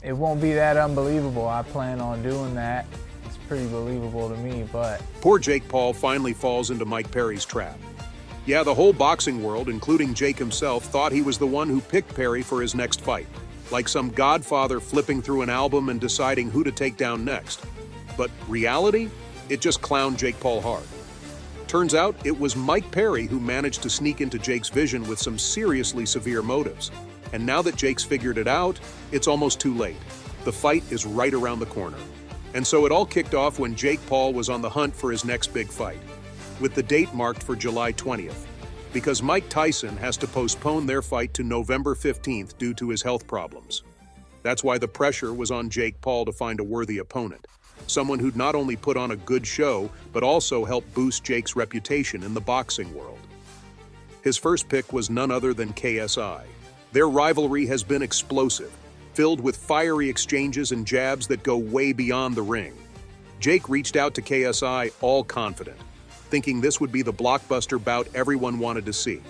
It won't be that unbelievable. I plan on doing that. It's pretty believable to me, but Poor Jake Paul finally falls into Mike Perry's trap. Yeah, the whole boxing world, including Jake himself, thought he was the one who picked Perry for his next fight, like some godfather flipping through an album and deciding who to take down next. But reality? It just clowned Jake Paul hard. Turns out it was Mike Perry who managed to sneak into Jake's vision with some seriously severe motives. And now that Jake's figured it out, it's almost too late. The fight is right around the corner. And so it all kicked off when Jake Paul was on the hunt for his next big fight, with the date marked for July 20th, because Mike Tyson has to postpone their fight to November 15th due to his health problems. That's why the pressure was on Jake Paul to find a worthy opponent, someone who'd not only put on a good show, but also help boost Jake's reputation in the boxing world. His first pick was none other than KSI. Their rivalry has been explosive, filled with fiery exchanges and jabs that go way beyond the ring. Jake reached out to KSI all confident, thinking this would be the blockbuster bout everyone wanted to see.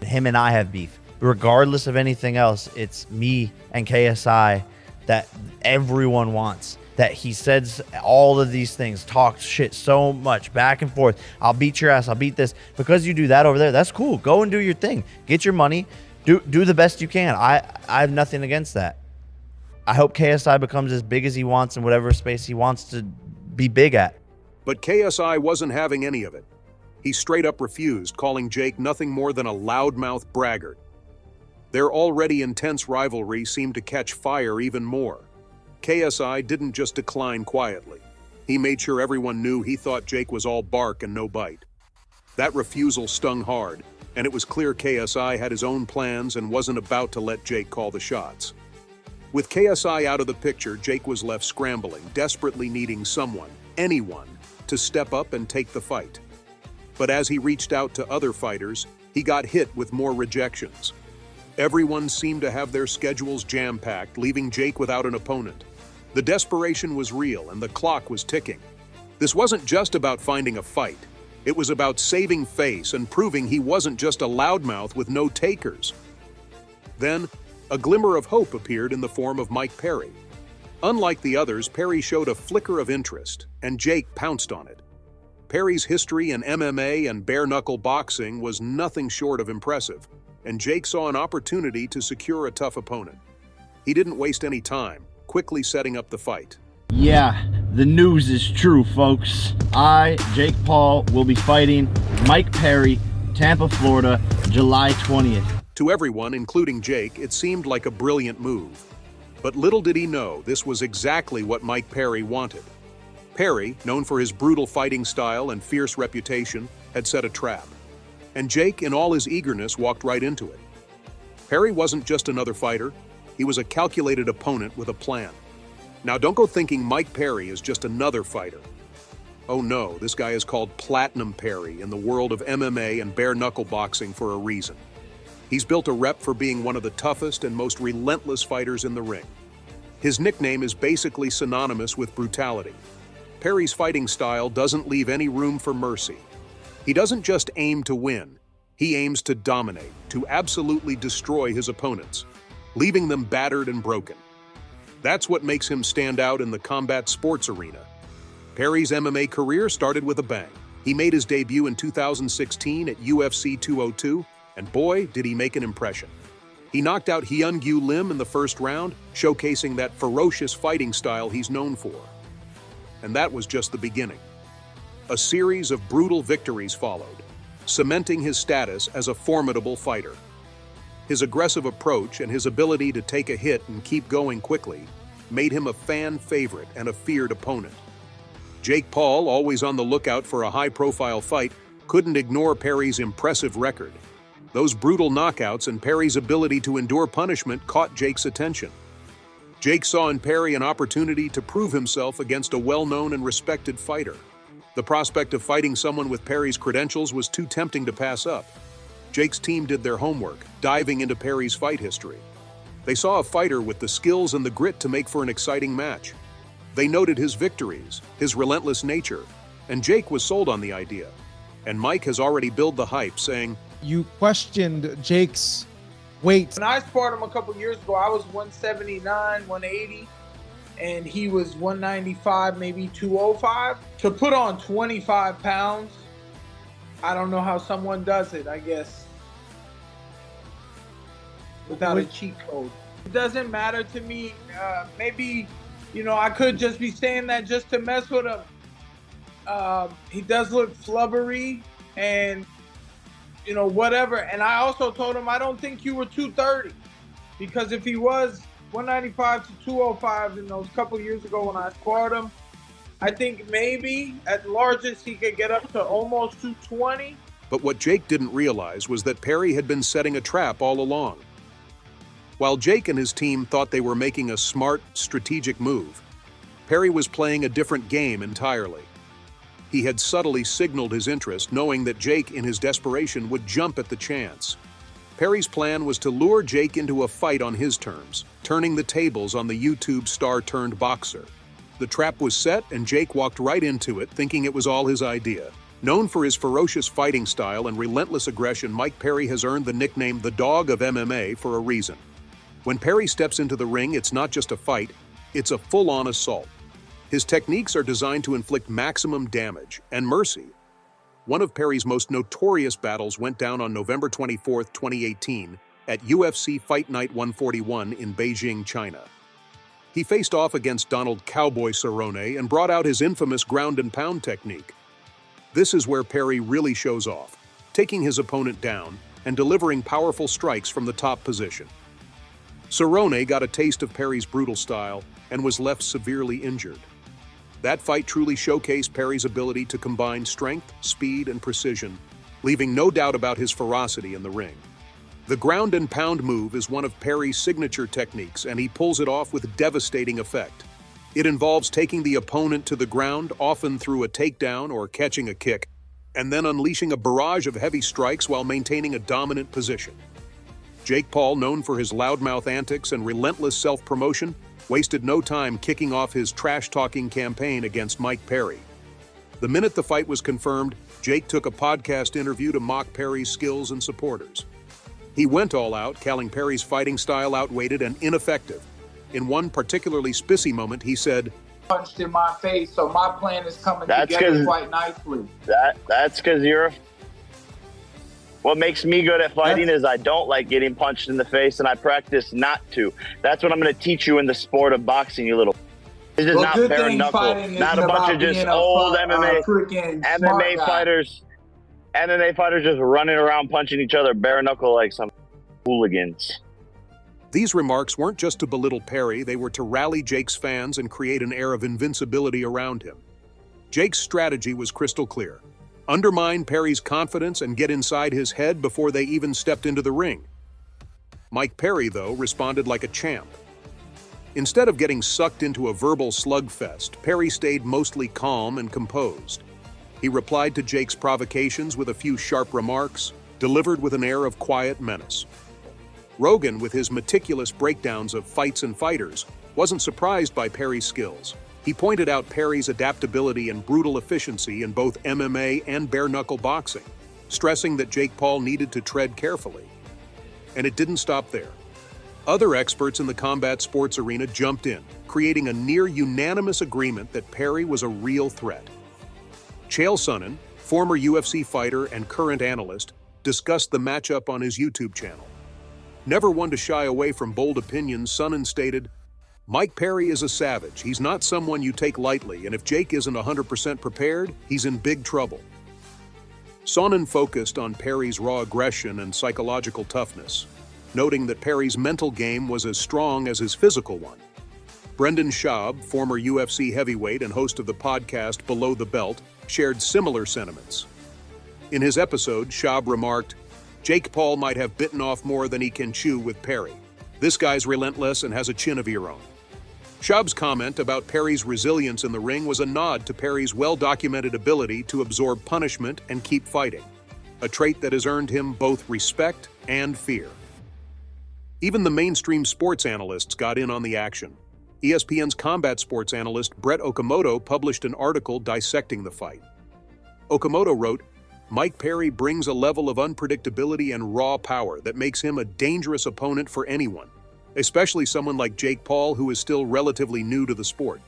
Him and I have beef. Regardless of anything else, it's me and KSI that everyone wants. That he says all of these things, talks shit so much, back and forth. I'll beat your ass, I'll beat this. Because you do that over there, that's cool. Go and do your thing. Get your money. Do the best you can. I have nothing against that. I hope KSI becomes as big as he wants in whatever space he wants to be big at. But KSI wasn't having any of it. He straight up refused, calling Jake nothing more than a loudmouth braggart. Their already intense rivalry seemed to catch fire even more. KSI didn't just decline quietly. He made sure everyone knew he thought Jake was all bark and no bite. That refusal stung hard, and it was clear KSI had his own plans and wasn't about to let Jake call the shots. With KSI out of the picture, Jake was left scrambling, desperately needing someone, anyone, to step up and take the fight. But as he reached out to other fighters, he got hit with more rejections. Everyone seemed to have their schedules jam-packed, leaving Jake without an opponent. The desperation was real and the clock was ticking. This wasn't just about finding a fight. It was about saving face and proving he wasn't just a loudmouth with no takers. Then, a glimmer of hope appeared in the form of Mike Perry. Unlike the others, Perry showed a flicker of interest, and Jake pounced on it. Perry's history in MMA and bare-knuckle boxing was nothing short of impressive, and Jake saw an opportunity to secure a tough opponent. He didn't waste any time, quickly setting up the fight. Yeah, the news is true, folks. I, Jake Paul, will be fighting Mike Perry, Tampa, Florida, July 20th. To everyone, including Jake, it seemed like a brilliant move. But little did he know this was exactly what Mike Perry wanted. Perry, known for his brutal fighting style and fierce reputation, had set a trap. And Jake, in all his eagerness, walked right into it. Perry wasn't just another fighter. He was a calculated opponent with a plan. Now, don't go thinking Mike Perry is just another fighter. Oh no, this guy is called Platinum Perry in the world of MMA and bare-knuckle boxing for a reason. He's built a rep for being one of the toughest and most relentless fighters in the ring. His nickname is basically synonymous with brutality. Perry's fighting style doesn't leave any room for mercy. He doesn't just aim to win, he aims to dominate, to absolutely destroy his opponents, leaving them battered and broken. That's what makes him stand out in the combat sports arena. Perry's MMA career started with a bang. He made his debut in 2016 at UFC 202, and boy, did he make an impression. He knocked out Hyun-Gyu Lim in the first round, showcasing that ferocious fighting style he's known for. And that was just the beginning. A series of brutal victories followed, cementing his status as a formidable fighter. His aggressive approach and his ability to take a hit and keep going quickly made him a fan favorite and a feared opponent. Jake Paul, always on the lookout for a high-profile fight, couldn't ignore Perry's impressive record. Those brutal knockouts and Perry's ability to endure punishment caught Jake's attention. Jake saw in Perry an opportunity to prove himself against a well-known and respected fighter. The prospect of fighting someone with Perry's credentials was too tempting to pass up. Jake's team did their homework, diving into Perry's fight history. They saw a fighter with the skills and the grit to make for an exciting match. They noted his victories, his relentless nature, and Jake was sold on the idea. And Mike has already built the hype, saying, You questioned Jake's weights. When I sparred him a couple years ago, I was 179, 180, and he was 195, maybe 205. To put on 25 pounds, I don't know how someone does it, I guess, without a cheat code. It doesn't matter to me. Maybe, I could just be saying that just to mess with him. He does look flubbery and, whatever. And I also told him, I don't think you were 230, because if he was 195 to 205 in those couple years ago when I sparred him, I think maybe at largest he could get up to almost 220. But what Jake didn't realize was that Perry had been setting a trap all along. While Jake and his team thought they were making a smart, strategic move, Perry was playing a different game entirely. He had subtly signaled his interest, knowing that Jake, in his desperation, would jump at the chance. Perry's plan was to lure Jake into a fight on his terms, turning the tables on the YouTube star-turned-boxer. The trap was set, and Jake walked right into it, thinking it was all his idea. Known for his ferocious fighting style and relentless aggression, Mike Perry has earned the nickname the Dog of MMA for a reason. When Perry steps into the ring, it's not just a fight, it's a full-on assault. His techniques are designed to inflict maximum damage and mercy. One of Perry's most notorious battles went down on November 24, 2018, at UFC Fight Night 141 in Beijing, China. He faced off against Donald Cowboy Cerrone and brought out his infamous ground and pound technique. This is where Perry really shows off, taking his opponent down and delivering powerful strikes from the top position. Cerrone got a taste of Perry's brutal style and was left severely injured. That fight truly showcased Perry's ability to combine strength, speed, and precision, leaving no doubt about his ferocity in the ring. The ground and pound move is one of Perry's signature techniques, and he pulls it off with devastating effect. It involves taking the opponent to the ground, often through a takedown or catching a kick, and then unleashing a barrage of heavy strikes while maintaining a dominant position. Jake Paul, known for his loudmouth antics and relentless self-promotion, wasted no time kicking off his trash-talking campaign against Mike Perry. The minute the fight was confirmed, Jake took a podcast interview to mock Perry's skills and supporters. He went all out, calling Perry's fighting style outdated and ineffective. In one particularly spissy moment, he said, Punched in my face, so my plan is coming together quite nicely. That's because what makes me good at fighting is I don't like getting punched in the face, and I practice not to. That's what I'm going to teach you in the sport of boxing, you little. It's just not bare knuckle, not a bunch of just old MMA fighters. MMA fighters just running around punching each other bare knuckle like some hooligans. These remarks weren't just to belittle Perry, they were to rally Jake's fans and create an air of invincibility around him. Jake's strategy was crystal clear. Undermine Perry's confidence and get inside his head before they even stepped into the ring. Mike Perry, though, responded like a champ. Instead of getting sucked into a verbal slugfest, Perry stayed mostly calm and composed. He replied to Jake's provocations with a few sharp remarks, delivered with an air of quiet menace. Rogan, with his meticulous breakdowns of fights and fighters, wasn't surprised by Perry's skills. He pointed out Perry's adaptability and brutal efficiency in both MMA and bare-knuckle boxing, stressing that Jake Paul needed to tread carefully. And it didn't stop there. Other experts in the combat sports arena jumped in, creating a near-unanimous agreement that Perry was a real threat. Chael Sonnen, former UFC fighter and current analyst, discussed the matchup on his YouTube channel. Never one to shy away from bold opinions, Sonnen stated, "Mike Perry is a savage. He's not someone you take lightly, and if Jake isn't 100% prepared, he's in big trouble." Sonnen focused on Perry's raw aggression and psychological toughness, noting that Perry's mental game was as strong as his physical one. Brendan Schaub, former UFC heavyweight and host of the podcast Below the Belt, shared similar sentiments. In his episode, Schaub remarked, "Jake Paul might have bitten off more than he can chew with Perry. This guy's relentless and has a chin of your own." Schaub's comment about Perry's resilience in the ring was a nod to Perry's well-documented ability to absorb punishment and keep fighting, a trait that has earned him both respect and fear. Even the mainstream sports analysts got in on the action. ESPN's combat sports analyst Brett Okamoto published an article dissecting the fight. Okamoto wrote, Mike Perry brings a level of unpredictability and raw power that makes him a dangerous opponent for anyone, especially someone like Jake Paul, who is still relatively new to the sport.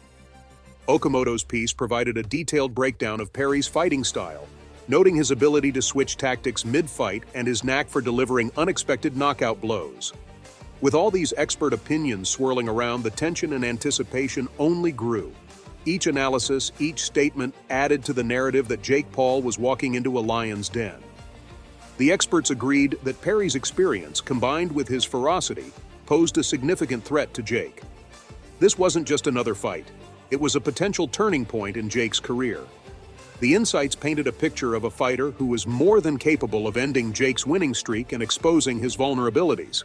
Okamoto's piece provided a detailed breakdown of Perry's fighting style, noting his ability to switch tactics mid-fight and his knack for delivering unexpected knockout blows. With all these expert opinions swirling around, the tension and anticipation only grew. Each analysis, each statement added to the narrative that Jake Paul was walking into a lion's den. The experts agreed that Perry's experience, combined with his ferocity, posed a significant threat to Jake. This wasn't just another fight. It was a potential turning point in Jake's career. The insights painted a picture of a fighter who was more than capable of ending Jake's winning streak and exposing his vulnerabilities.